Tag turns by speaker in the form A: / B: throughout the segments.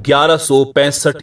A: 1165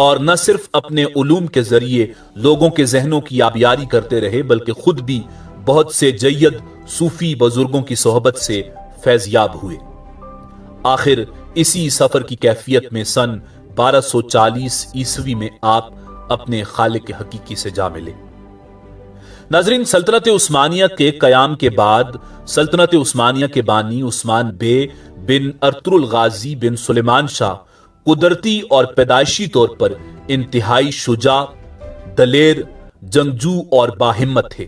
A: اور نہ صرف اپنے علوم کے ذریعے لوگوں کے ذہنوں کی آبیاری کرتے رہے بلکہ خود بھی بہت سے جید صوفی بزرگوں کی صحبت سے فیض یاب ہوئے۔ آخر اسی سفر کی کیفیت میں سن 1240 عیسوی میں آپ اپنے خالق حقیقی سے جا ملے۔ ناظرین، سلطنت عثمانیہ کے قیام کے بعد سلطنت عثمانیہ کے بانی عثمان بے بن ارطغرل غازی بن سلیمان شاہ قدرتی اور پیدائشی طور پر انتہائی شجاع، دلیر، جنگجو اور باہمت تھے،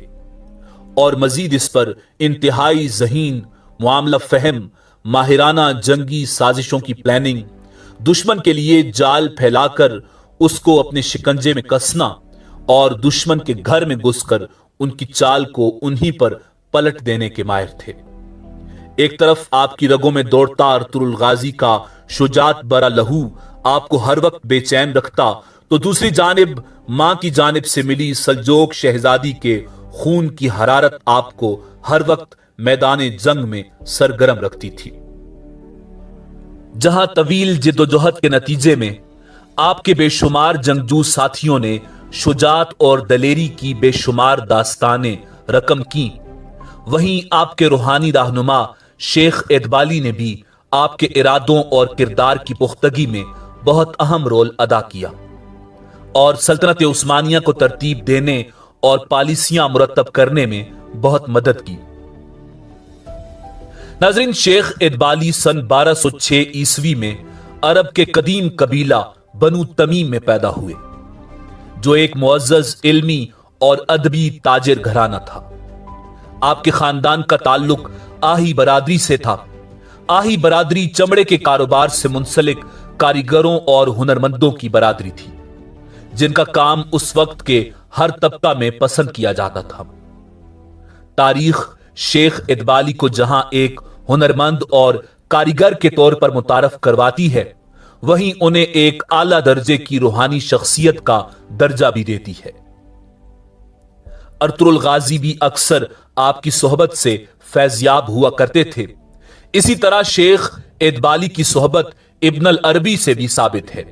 A: اور مزید اس پر انتہائی ذہین، معاملہ فہم، ماہرانہ جنگی سازشوں کی پلاننگ، دشمن کے لیے جال پھیلا کر اس کو اپنے شکنجے میں کسنا اور دشمن کے گھر میں گھس کر ان کی چال کو انہی پر پلٹ دینے کے ماہر تھے۔ ایک طرف آپ کی رگوں میں دوڑتا ارطغرل غازی کا شجاعت برا لہو آپ کو ہر وقت بے چین رکھتا، تو دوسری جانب ماں کی جانب سے ملی سلجوق شہزادی کے خون کی حرارت آپ کو ہر وقت میدان جنگ میں سرگرم رکھتی تھی۔ جہاں طویل جد و جہد کے نتیجے میں آپ کے بے شمار جنگجو ساتھیوں نے شجاعت اور دلیری کی بے شمار داستانیں رقم کی، وہیں آپ کے روحانی رہنما شیخ ادبالی نے بھی آپ کے ارادوں اور کردار کی پختگی میں بہت اہم رول ادا کیا اور سلطنت عثمانیہ کو ترتیب دینے اور پالیسیاں مرتب کرنے میں بہت مدد کی۔ ناظرین، شیخ ادبالی سن 1206 عیسوی میں عرب کے قدیم قبیلہ بنو تمیم میں پیدا ہوئے، جو ایک معزز علمی اور ادبی تاجر گھرانہ تھا۔ آپ کے خاندان کا تعلق آہی برادری سے تھا۔ آہی برادری چمڑے کے کاروبار سے منسلک کاریگروں اور ہنرمندوں کی برادری تھی، جن کا کام اس وقت کے ہر طبقہ میں پسند کیا جاتا تھا۔ تاریخ شیخ ادبالی کو جہاں ایک ہنرمند اور کاریگر کے طور پر متعارف کرواتی ہے، وہیں انہیں ایک اعلیٰ درجے کی روحانی شخصیت کا درجہ بھی دیتی ہے۔ ارطغرل غازی بھی اکثر آپ کی صحبت سے فیضیاب ہوا کرتے تھے۔ اسی طرح شیخ ادبالی کی صحبت ابن العربی سے بھی ثابت ہے۔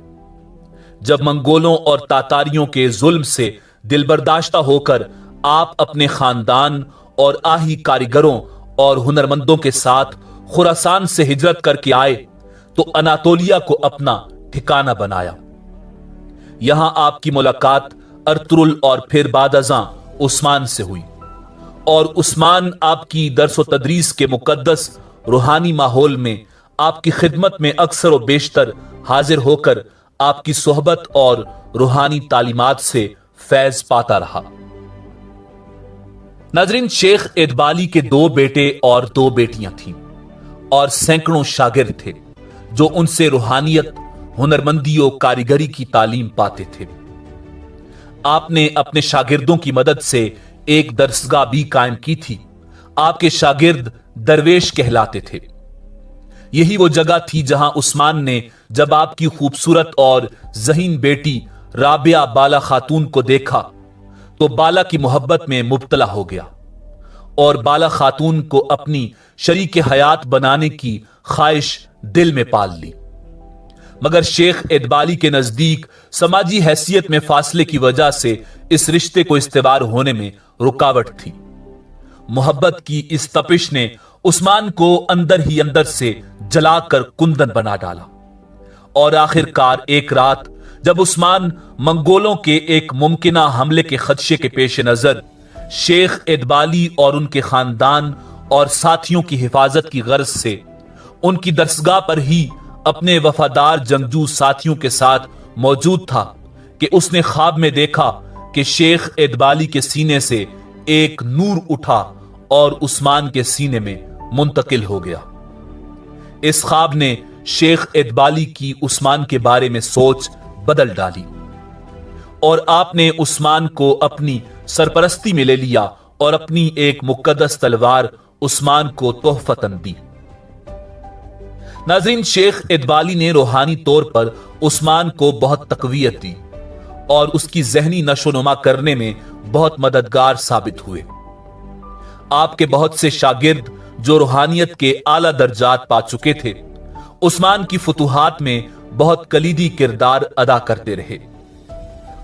A: جب منگولوں اور تاتاریوں کے ظلم سے دل برداشتہ ہو کر آپ اپنے خاندان اور آہی کاریگروں اور ہنرمندوں کے ساتھ خراسان سے ہجرت کر کے آئے تو اناطولیہ کو اپنا ٹھکانہ بنایا۔ یہاں آپ کی ملاقات ارطغرل اور پھر بعد ازاں عثمان سے ہوئی، اور عثمان آپ کی درس و تدریس کے مقدس روحانی ماحول میں آپ کی خدمت میں اکثر و بیشتر حاضر ہو کر آپ کی صحبت اور روحانی تعلیمات سے فیض پاتا رہا۔ ناظرین، شیخ ادبالی کے 2 بیٹے اور 2 بیٹیاں تھیں، اور سینکڑوں شاگرد تھے جو ان سے روحانیت، ہنرمندی و کاریگری کی تعلیم پاتے تھے۔ آپ نے اپنے شاگردوں کی مدد سے ایک درسگاہ بھی قائم کی تھی۔ آپ کے شاگرد درویش کہلاتے تھے۔ یہی وہ جگہ تھی جہاں عثمان نے جب آپ کی خوبصورت اور ذہین بیٹی رابعہ بالا خاتون کو دیکھا تو بالا کی محبت میں مبتلا ہو گیا اور بالا خاتون کو اپنی شریک حیات بنانے کی خواہش دل میں پال لی، مگر شیخ ادبالی کے نزدیک سماجی حیثیت میں فاصلے کی وجہ سے اس رشتے کو استوار ہونے میں رکاوٹ تھی۔ محبت کی اس تپش نے عثمان کو اندر ہی اندر سے جلا کر کندن بنا ڈالا، اور آخر کار ایک رات جب عثمان منگولوں کے ایک ممکنہ حملے کے خدشے کے پیش نظر شیخ ادبالی اور ان کے خاندان اور ساتھیوں کی حفاظت کی غرض سے ان کی درسگاہ پر ہی اپنے وفادار جنگجو ساتھیوں کے ساتھ موجود تھا کہ اس نے خواب میں دیکھا کہ شیخ ادبالی کے سینے سے ایک نور اٹھا اور عثمان کے سینے میں منتقل ہو گیا۔ اس خواب نے شیخ ادبالی کی عثمان کے بارے میں سوچ بدل ڈالی، اور آپ نے عثمان کو اپنی سرپرستی میں لے لیا اور اپنی ایک مقدس تلوار عثمان کو تحفتاً دی۔ ناظرین، شیخ ادبالی نے روحانی طور پر عثمان کو بہت تقویت دی اور اس کی ذہنی نشو و نما کرنے میں بہت مددگار ثابت ہوئے۔ آپ کے بہت سے شاگرد جو روحانیت کے اعلیٰ درجات پا چکے تھے، عثمان کی فتوحات میں بہت کلیدی کردار ادا کرتے رہے۔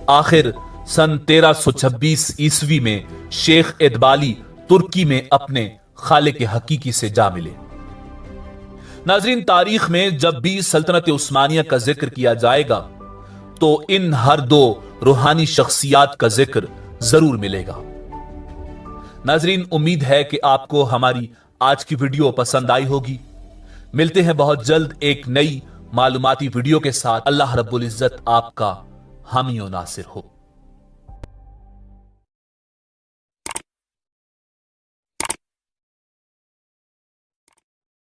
A: آخر سن 1326 عیسوی میں شیخ ادبالی ترکی میں اپنے خالق حقیقی سے جا ملے۔ ناظرین، تاریخ میں جب بھی سلطنت عثمانیہ کا ذکر کیا جائے گا تو ان ہر دو روحانی شخصیات کا ذکر ضرور ملے گا۔ ناظرین، امید ہے کہ آپ کو ہماری آج کی ویڈیو پسند آئی ہوگی۔ ملتے ہیں بہت جلد ایک نئی معلوماتی ویڈیو کے ساتھ۔ اللہ رب العزت آپ کا حامی و ناصر ہو۔